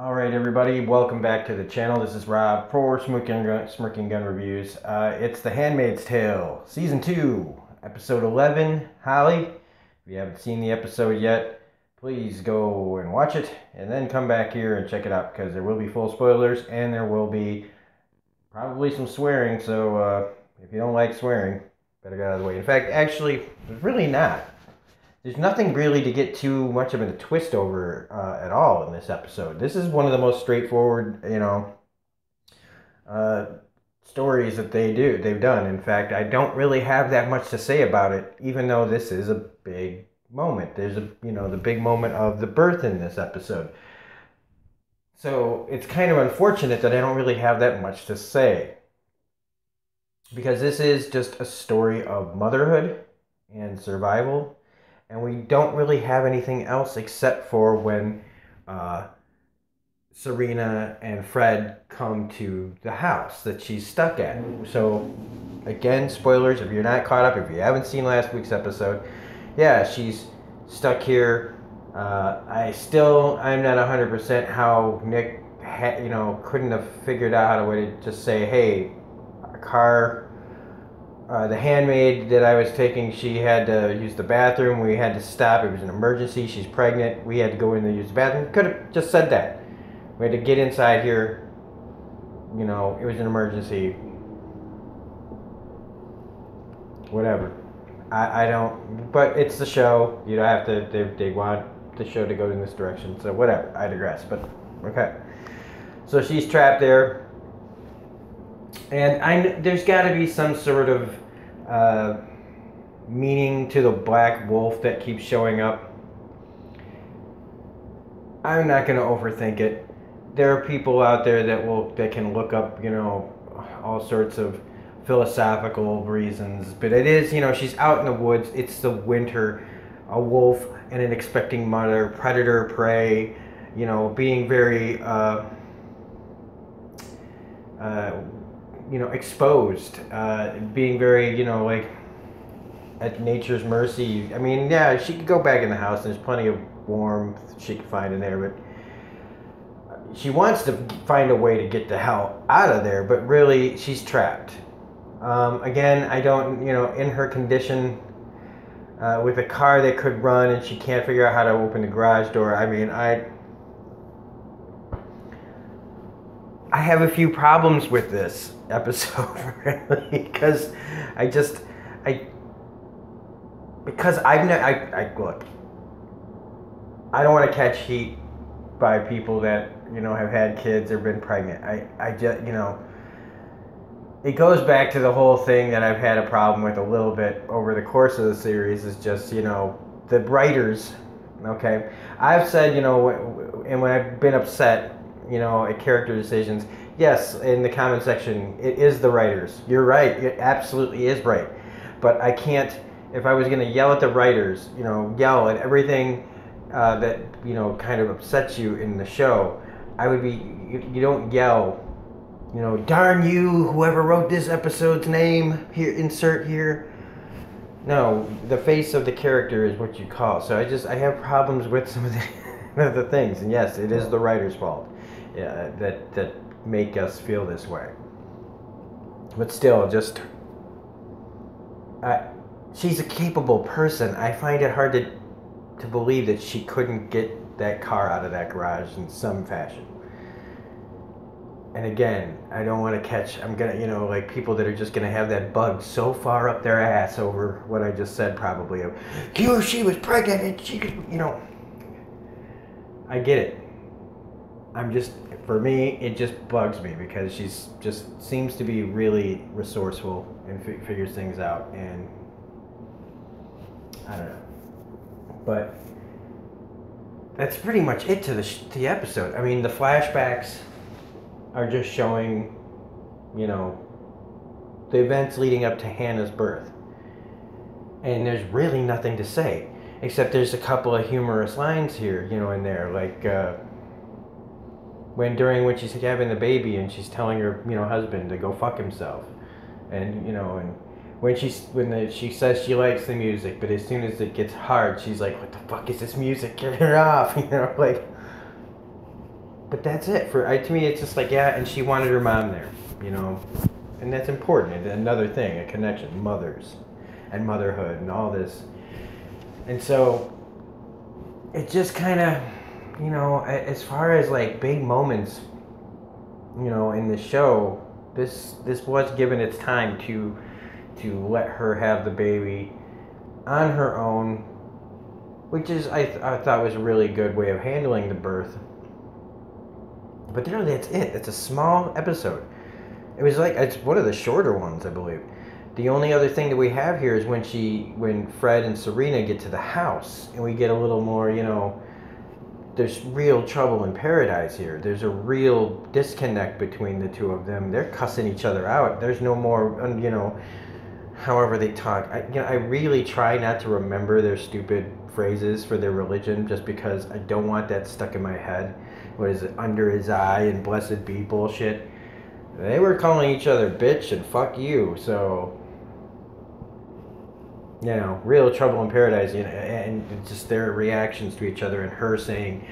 Alright everybody, welcome back to the channel. This is Rob for Smirking Gun Reviews. It's The Handmaid's Tale, Season 2, Episode 11. Holly, if you haven't seen the episode yet, please go and watch it, and then come back here and check it out, because there will be full spoilers, and there will be probably some swearing, so if you don't like swearing, better get out of the way. In fact, actually, there's really not. There's nothing really to get too much of a twist over at all in this episode. This is one of the most straightforward, stories that they've done. In fact, I don't really have that much to say about it, even though this is a big moment. There's the big moment of the birth in this episode. So it's kind of unfortunate that I don't really have that much to say, because this is just a story of motherhood and survival. And we don't really have anything else except for when Serena and Fred come to the house that she's stuck at. So, again, spoilers, if you're not caught up, if you haven't seen last week's episode, yeah, she's stuck here. I'm not 100% how Nick, couldn't have figured out how to just say, hey, a car... the handmaid that I was taking, she had to use the bathroom. We had to stop. It was an emergency. She's pregnant. We had to go in to use the bathroom. Could have just said that. We had to get inside here. It was an emergency. Whatever. I don't... But it's the show. You don't have to... They want the show to go in this direction. So whatever. I digress. But, okay. So she's trapped there. And there's got to be some sort of meaning to the black wolf that keeps showing up. I'm not going to overthink it. There are people out there that can look up, all sorts of philosophical reasons. But it is, she's out in the woods. It's the winter. A wolf and an expecting mother, predator, prey, being very... exposed, being very, at nature's mercy. I mean, yeah, she could go back in the house. There's plenty of warmth she could find in there, but she wants to find a way to get the hell out of there, but really, she's trapped. Again, I don't, in her condition, with a car that could run and she can't figure out how to open the garage door, I mean, I have a few problems with this episode, really, because look, I don't want to catch heat by people that, have had kids or been pregnant. I just, it goes back to the whole thing that I've had a problem with a little bit over the course of the series is just, the writers, okay? I've said, and when I've been upset, at character decisions, yes, in the comment section, it is the writers. You're right. It absolutely is right. But I can't, if I was going to yell at the writers, yell at everything that, kind of upsets you in the show, I would be, you don't yell, darn you, whoever wrote this episode's name, here, insert here. No, the face of the character is what you call. So I have problems with some of the things. And yes, it is the writer's fault. Yeah, that make us feel this way. But still, she's a capable person. I find it hard to believe that she couldn't get that car out of that garage in some fashion. And again, I don't want to I'm gonna, like people that are just gonna have that bug so far up their ass over what I just said, probably. She was pregnant and she could, I get it. For me, it just bugs me because she's just seems to be really resourceful and figures things out, and I don't know. But that's pretty much it to the episode. I mean, the flashbacks are just showing, the events leading up to Hannah's birth. And there's really nothing to say, except there's a couple of humorous lines here, in there, like, when she's having the baby and she's telling her, husband to go fuck himself. And, and when she says she likes the music, but as soon as it gets hard, she's like, what the fuck is this music? Get it off, like, but that's it. To me, it's just like, yeah, and she wanted her mom there, you know, and that's important. And another thing, a connection, mothers, and motherhood, and all this, and so it just kind of, you know, as far as like big moments, you know, in the show, this was given its time to let her have the baby on her own, which is I thought was a really good way of handling the birth. But really, that's it. It's a small episode. It was like, it's one of the shorter ones, I believe. The only other thing that we have here is when Fred and Serena get to the house, and we get a little more, you know, there's real trouble in paradise here. There's a real disconnect between the two of them. They're cussing each other out. There's no more, you know, however they talk. I really try not to remember their stupid phrases for their religion, just because I don't want that stuck in my head. What is it, under his eye and blessed be bullshit? They were calling each other bitch and fuck you, so, you know, real trouble in paradise, you know, and just their reactions to each other, and her saying,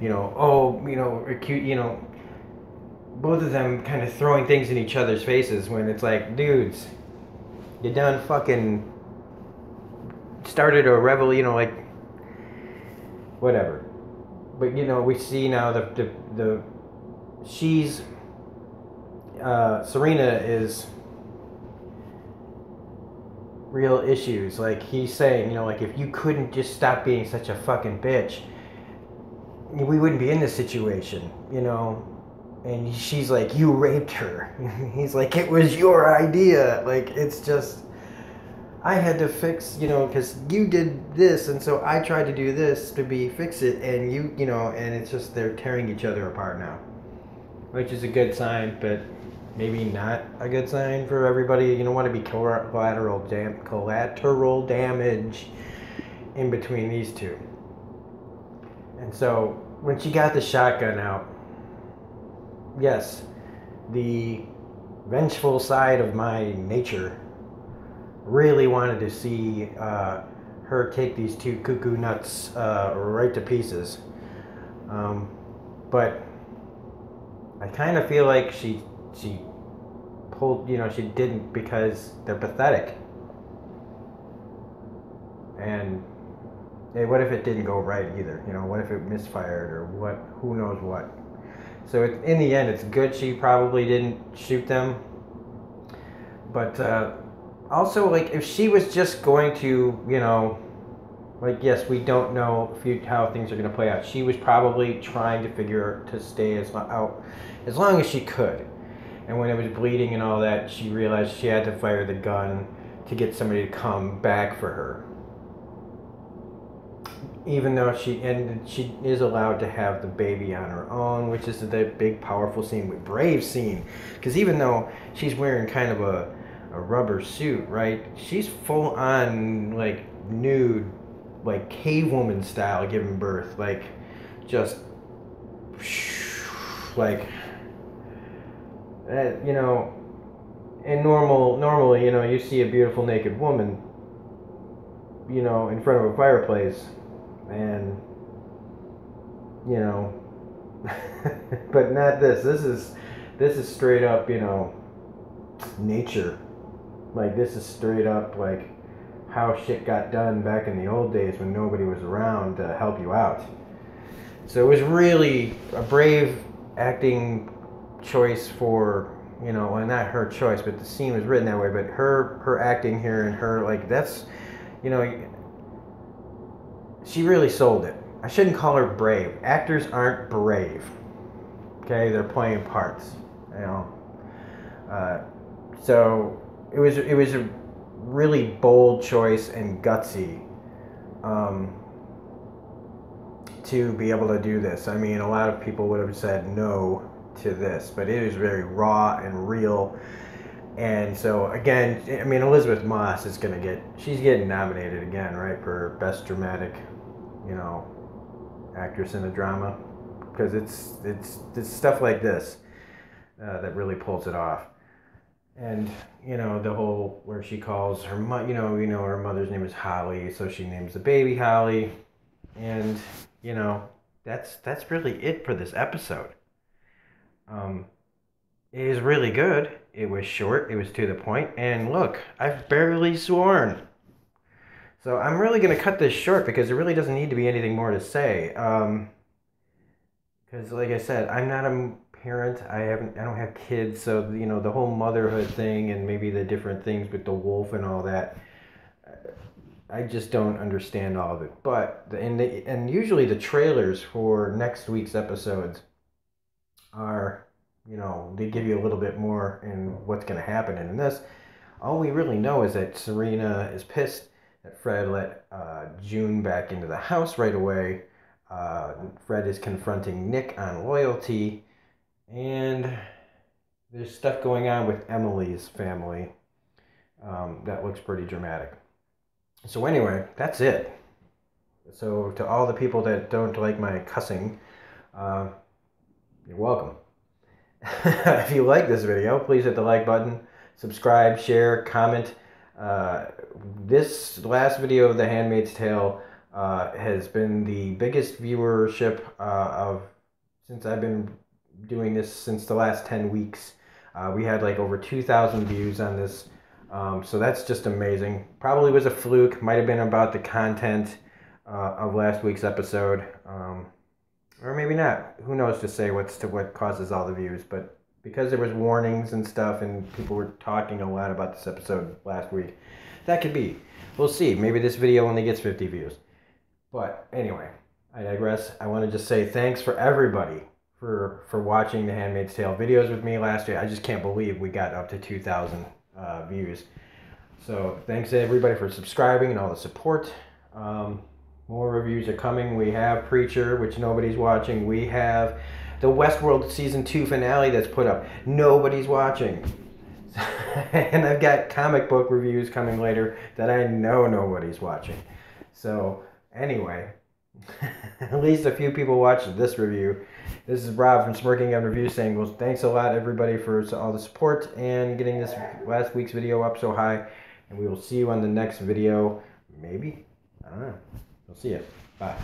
you know, oh, you know, cute, you know, both of them kind of throwing things in each other's faces when it's like, dudes, you done fucking started a rebel, you know, like, whatever. But, you know, we see now she's, Serena is real issues. Like, he's saying, you know, like, if you couldn't just stop being such a fucking bitch, we wouldn't be in this situation, you know. And she's like, you raped her. He's like, it was your idea. Like, it's just, I had to fix, you know, because you did this, and so I tried to do this to fix it, and you know, and it's just, they're tearing each other apart now, which is a good sign, but maybe not a good sign for everybody. You don't want to be collateral damage in between these two. And so when she got the shotgun out, yes, the vengeful side of my nature really wanted to see her take these two cuckoo nuts right to pieces. But I kind of feel like she pulled, you know, she didn't, because they're pathetic. And what if it didn't go right either? You know, what if it misfired, or what? Who knows what? So in the end, it's good she probably didn't shoot them. But also, like, if she was just going to, you know, like, yes, we don't know how things are going to play out. She was probably trying to figure to stay out as long as she could. And when it was bleeding and all that, she realized she had to fire the gun to get somebody to come back for her. Even though she is allowed to have the baby on her own, which is the big, powerful scene, brave scene. Because even though she's wearing kind of a rubber suit, right? She's full on, like, nude, like cave woman style, giving birth, like, just like, you know. And normally, you know, you see a beautiful naked woman, you know, in front of a fireplace, and, you know, but not this. This is straight up, you know, nature. Like, this is straight up, like, how shit got done back in the old days when nobody was around to help you out. So it was really a brave acting choice for, you know, well, not her choice, but the scene was written that way, but her acting here, and her, like, that's, you know, she really sold it. I shouldn't call her brave. Actors aren't brave. Okay, they're playing parts, you know. So it was a really bold choice and gutsy to be able to do this. I mean, a lot of people would have said no to this, but it is very raw and real. And so, again, I mean, Elizabeth Moss is she's getting nominated again, right, for Best Dramatic, you know, Actress in a Drama, because it's stuff like this that really pulls it off. And, you know, the whole, where she calls her you know, her mother's name is Holly, so she names the baby Holly. And, you know, that's really it for this episode. It is really good. It was short, it was to the point, and look, I've barely sworn. So I'm really going to cut this short because there really doesn't need to be anything more to say. Because like I said, I'm not a parent. I don't have kids, so you know the whole motherhood thing and maybe the different things with the wolf and all that. I just don't understand all of it. But and usually the trailers for next week's episodes are, you know, they give you a little bit more in what's going to happen. And in this, all we really know is that Serena is pissed that Fred let June back into the house right away. Fred is confronting Nick on loyalty, and there's stuff going on with Emily's family that looks pretty dramatic. So anyway, that's it. So to all the people that don't like my cussing, you're welcome. If you like this video, please hit the like button, subscribe, share, comment. This last video of The Handmaid's Tale has been the biggest viewership since I've been doing this since the last 10 weeks. We had like over 2,000 views on this, so that's just amazing. Probably was a fluke, might have been about the content of last week's episode, or maybe not. Who knows to say what causes all the views, but because there was warnings and stuff and people were talking a lot about this episode last week, that could be. We'll see. Maybe this video only gets 50 views. But anyway, I digress. I want to just say thanks for everybody for watching the Handmaid's Tale videos with me last year. I just can't believe we got up to 2,000 views. So thanks to everybody for subscribing and all the support. More reviews are coming. We have Preacher, which nobody's watching. We have the Westworld Season 2 finale that's put up. Nobody's watching. And I've got comic book reviews coming later that I know nobody's watching. So anyway, at least a few people watched this review. This is Rob from Smirking on Reviews saying, well, thanks a lot, everybody, for all the support and getting this last week's video up so high. And we will see you on the next video. Maybe? I don't know. We'll see you. Bye.